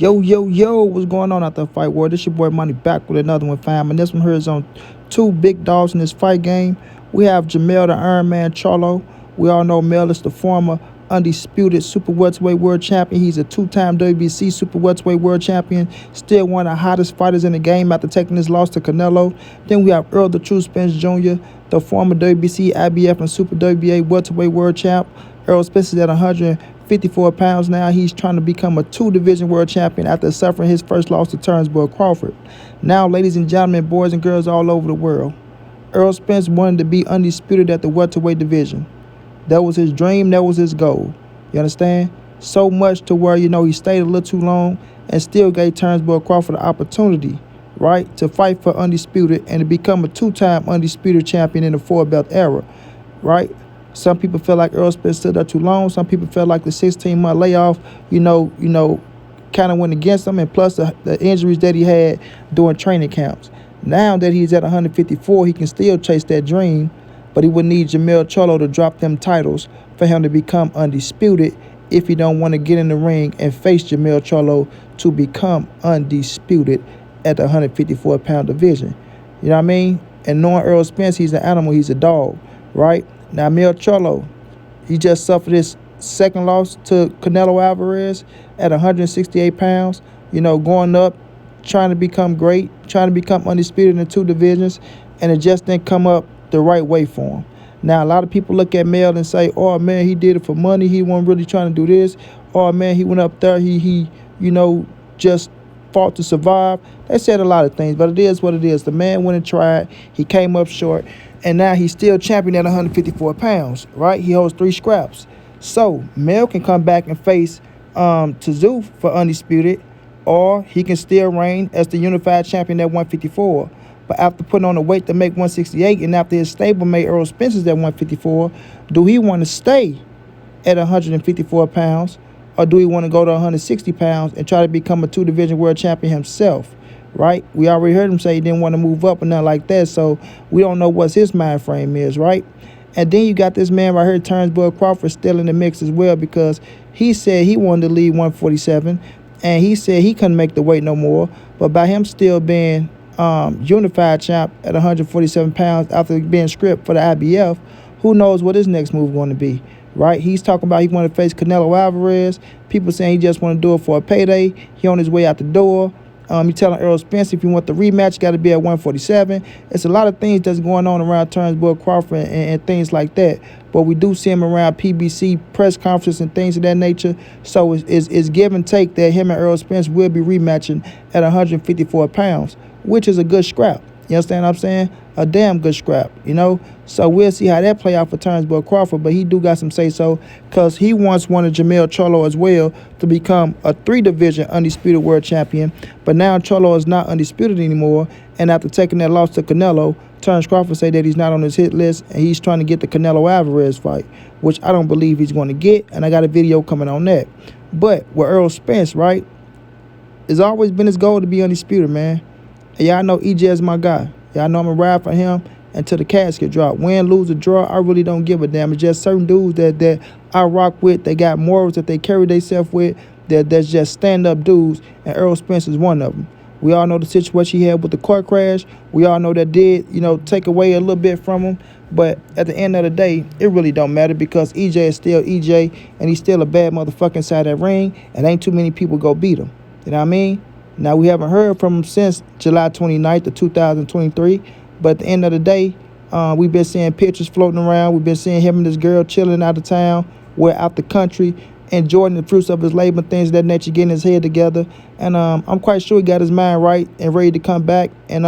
Yo, yo, yo, what's going on out there, fight world? This your boy Money back with another one, fam. And this one here is on two big dogs in this fight game. We have Jermell, the Iron Man Charlo. We all know Mel is the former undisputed super welterweight world champion. He's a two-time WBC super welterweight world champion. Still one of the hottest fighters in the game after taking his loss to Canelo. Then we have Errol the True Spence Jr., the former WBC, IBF, and Super WBA welterweight world champ. Errol Spence is at 154 pounds now. He's trying to become a two-division world champion after suffering his first loss to Crawford. Now, ladies and gentlemen, boys and girls all over the world, Errol Spence wanted to be undisputed at the welterweight division. That was his dream. That was his goal. You understand? So much to where, he stayed a little too long and still gave Crawford the opportunity, right, to fight for undisputed and to become a two-time undisputed champion in the four-belt era, right? Some people feel like Errol Spence stood there too long. Some people felt like the 16-month layoff, kind of went against him, and plus the injuries that he had during training camps. Now that he's at 154, he can still chase that dream, but he would need Jermell Charlo to drop them titles for him to become undisputed if he don't want to get in the ring and face Jermell Charlo to become undisputed at the 154-pound division. You know what I mean? And knowing Errol Spence, he's an animal, he's a dog, right? Now, Jermell Charlo, he just suffered his second loss to Canelo Alvarez at 168 pounds, going up, trying to become great, trying to become undisputed in the two divisions, and it just didn't come up the right way for him. Now, a lot of people look at Mel and say, oh, man, he did it for money. He wasn't really trying to do this. Oh, man, he went up there. He just fought to survive. They said a lot of things, but it is what it is. The man went and tried. He came up short, and now he's still champion at 154 pounds, right? He holds 3 scraps. So, Mel can come back and face Tszyu for undisputed, or he can still reign as the unified champion at 154. But after putting on the weight to make 168, and after his stablemate Errol Spence is at 154, do he want to stay at 154 pounds, or do he want to go to 160 pounds and try to become a two-division world champion himself, right? We already heard him say he didn't want to move up or nothing like that, so we don't know what his mind frame is, right? And then you got this man right here, Crawford, still in the mix as well, because he said he wanted to leave 147, and he said he couldn't make the weight no more. But by him still being unified champ at 147 pounds after being stripped for the IBF, who knows what his next move is going to be, right? He's talking about he want to face Canelo Alvarez. People saying he just want to do it for a payday. He on his way out the door. He telling Errol Spence if you want the rematch, you got to be at 147. It's a lot of things that's going on around Crawford and things like that. But we do see him around PBC press conferences and things of that nature. So it's give and take that him and Errol Spence will be rematching at 154 pounds, which is a good scrap. You understand what I'm saying? A damn good scrap, So we'll see how that play out for Crawford, but he do got some say-so because he once wanted Jermell Charlo as well to become a 3-division undisputed world champion, but now Charlo is not undisputed anymore, and after taking that loss to Canelo, Crawford say that he's not on his hit list, and he's trying to get the Canelo Alvarez fight, which I don't believe he's going to get, and I got a video coming on that. But with Errol Spence, right, it's always been his goal to be undisputed, man. And y'all know EJ is my guy. Y'all know I'm going to ride for him until the casket drop. Win, lose, or draw, I really don't give a damn. It's just certain dudes that I rock with, they got morals that they carry themselves with, that's just stand-up dudes, and Errol Spence is one of them. We all know the situation he had with the car crash. We all know that did, take away a little bit from him. But at the end of the day, it really don't matter because EJ is still EJ, and he's still a bad motherfucker inside that ring, and ain't too many people go beat him. You know what I mean? Now, we haven't heard from him since July 29th of 2023, but at the end of the day, we've been seeing pictures floating around. We've been seeing him and this girl chilling out of town, out the country, enjoying the fruits of his labor, things of that nature, getting his head together. And I'm quite sure he got his mind right and ready to come back and,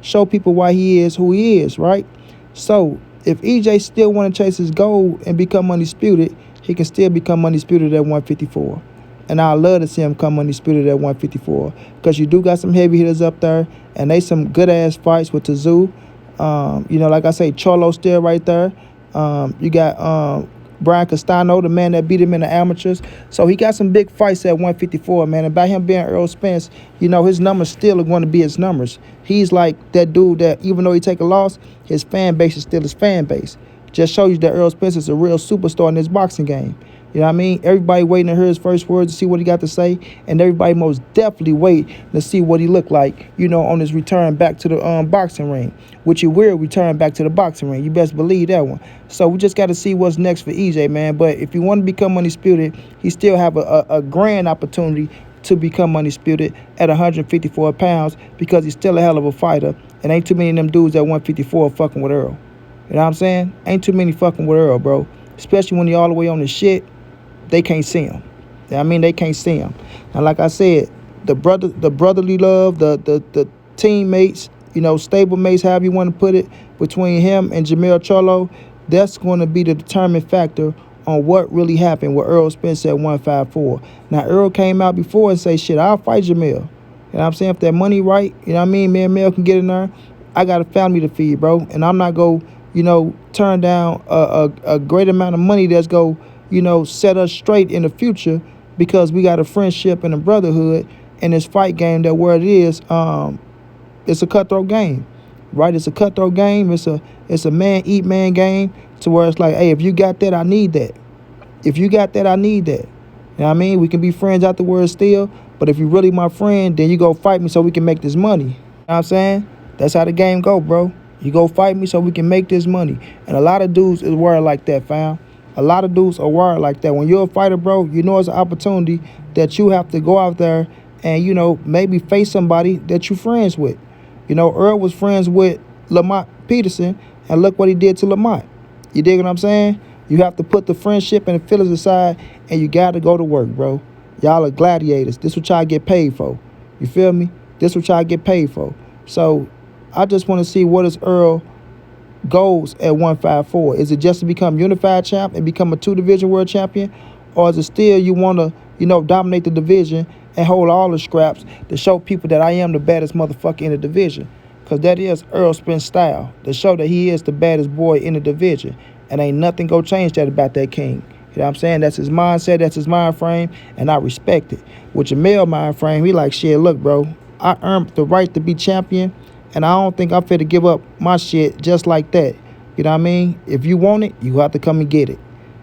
show people why he is who he is, right? So if EJ still want to chase his goal and become undisputed, he can still become undisputed at 154. And I love to see him come undisputed at 154 because you do got some heavy hitters up there, and they some good-ass fights with Tszyu. Like I say, Charlo still right there. You got Brian Castano, the man that beat him in the amateurs. So he got some big fights at 154, man. And by him being Errol Spence, his numbers still are going to be his numbers. He's like that dude that even though he take a loss, his fan base is still his fan base. Just shows you that Errol Spence is a real superstar in this boxing game. You know what I mean? Everybody waiting to hear his first words to see what he got to say, and everybody most definitely wait to see what he look like, on his return back to the boxing ring, which he will return back to the boxing ring. You best believe that one. So we just got to see what's next for EJ, man. But if you want to become undisputed, he still have a grand opportunity to become undisputed at 154 pounds because he's still a hell of a fighter, and ain't too many of them dudes at 154 fucking with Errol. You know what I'm saying? Ain't too many fucking with Errol, bro. Especially when he all the way on the shit. They can't see him. I mean, they can't see him. And like I said, the brotherly love, the teammates, stablemates, however you want to put it, between him and Jermell Charlo, that's going to be the determining factor on what really happened with Errol Spence at 154. Now, Errol came out before and say, shit, I'll fight Jermell. You know what I'm saying? If that money right, you know what I mean, me and Mel can get in there. I got a family to feed, bro. And I'm not going to, turn down a great amount of money that's going to, set us straight in the future because we got a friendship and a brotherhood in this fight game that where it is, it's a cutthroat game, right? It's a cutthroat game. It's a man eat man game to where it's like, hey, if you got that, I need that. If you got that, I need that. You know what I mean? We can be friends afterwards still, but if you really my friend, then you go fight me so we can make this money. You know what I'm saying? That's how the game go, bro. You go fight me so we can make this money. And a lot of dudes is wired like that, fam. A lot of dudes are wired like that. When you're a fighter, bro, it's an opportunity that you have to go out there and, maybe face somebody that you're friends with. Earl was friends with Lamont Peterson, and look what he did to Lamont. You dig what I'm saying? You have to put the friendship and the feelings aside, and you got to go to work, bro. Y'all are gladiators. This what y'all get paid for. You feel me? This what y'all get paid for. So I just want to see what is Errol goals at 154. Is it just to become unified champ and become a 2-division world champion? Or is it still you want to, dominate the division and hold all the scraps to show people that I am the baddest motherfucker in the division? Because that is Errol Spence style, to show that he is the baddest boy in the division. And ain't nothing gonna change that about that king. You know what I'm saying? That's his mindset, that's his mind frame, and I respect it. With Jermell mind frame, he like, shit, look, bro, I earned the right to be champion, and I don't think I'm fit to give up my shit just like that. You know what I mean? If you want it, you have to come and get it.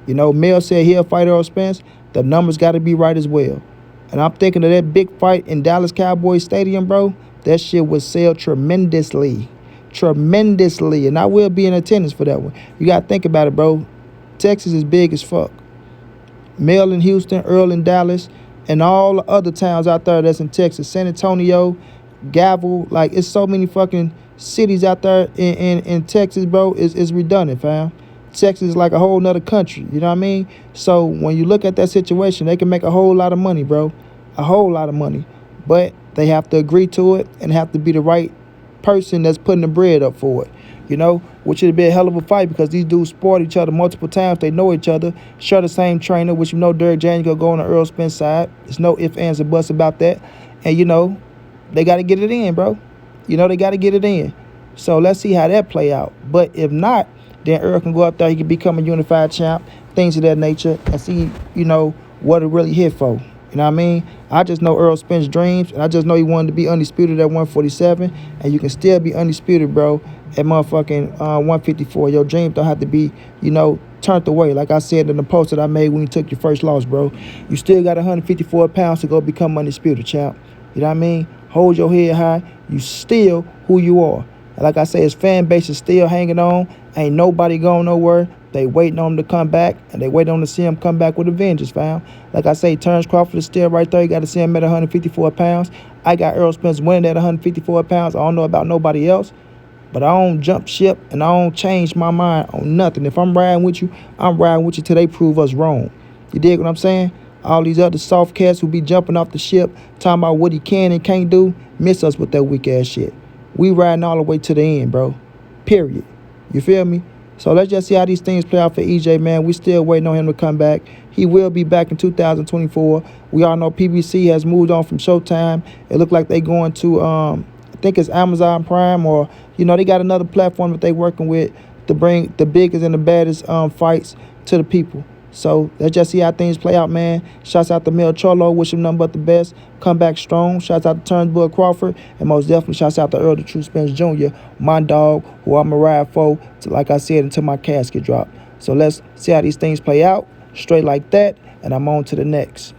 Mel said he'll fight Errol Spence. The numbers got to be right as well. And I'm thinking of that big fight in Dallas Cowboys Stadium, bro. That shit would sell tremendously. Tremendously. And I will be in attendance for that one. You got to think about it, bro. Texas is big as fuck. Mel in Houston, Earl in Dallas, and all the other towns out there that's in Texas. San Antonio, Gavel, like it's so many fucking cities out there in Texas, bro. It's redundant, fam. Texas is like a whole nother country, you know what I mean? So when you look at that situation, they can make a whole lot of money, bro. A whole lot of money. But they have to agree to it and have to be the right person that's putting the bread up for it, which would be a hell of a fight because these dudes sport each other multiple times. They know each other, share the same trainer, which Derek James gonna go on the Errol Spence side. There's no ifs, ands, or buts about that. And they got to get it in, bro. They got to get it in. So let's see how that play out. But if not, then Errol can go up there. He can become a unified champ, things of that nature, and see, what it really hit for. You know what I mean? I just know Errol Spence dreams, and I just know he wanted to be undisputed at 147, and you can still be undisputed, bro, at motherfucking 154. Your dreams don't have to be, turned away. Like I said in the post that I made when you took your first loss, bro. You still got 154 pounds to go become undisputed, champ. You know what I mean? Hold your head high. You still who you are. And like I say, his fan base is still hanging on. Ain't nobody going nowhere. They waiting on him to come back, and they waiting on to see him come back with a vengeance, fam. Like I say, Terrence Crawford is still right there. You got to see him at 154 pounds. I got Errol Spence winning at 154 pounds. I don't know about nobody else, but I don't jump ship, and I don't change my mind on nothing. If I'm riding with you, I'm riding with you till they prove us wrong. You dig what I'm saying? All these other soft cats who be jumping off the ship, talking about what he can and can't do, miss us with that weak-ass shit. We riding all the way to the end, bro. Period. You feel me? So let's just see how these things play out for EJ, man. We still waiting on him to come back. He will be back in 2024. We all know PBC has moved on from Showtime. It looked like they going to, I think it's Amazon Prime, or, they got another platform that they working with to bring the biggest and the baddest fights to the people. So let's just see how things play out, man. Shouts out to Mel Charlo. Wish him nothing but the best. Come back strong. Shouts out to Turnbull Crawford. And most definitely shouts out to Errol the True Spence Jr., my dog, who I'm a ride for, like I said, until my casket drop. So let's see how these things play out. straight like that, and I'm on to the next.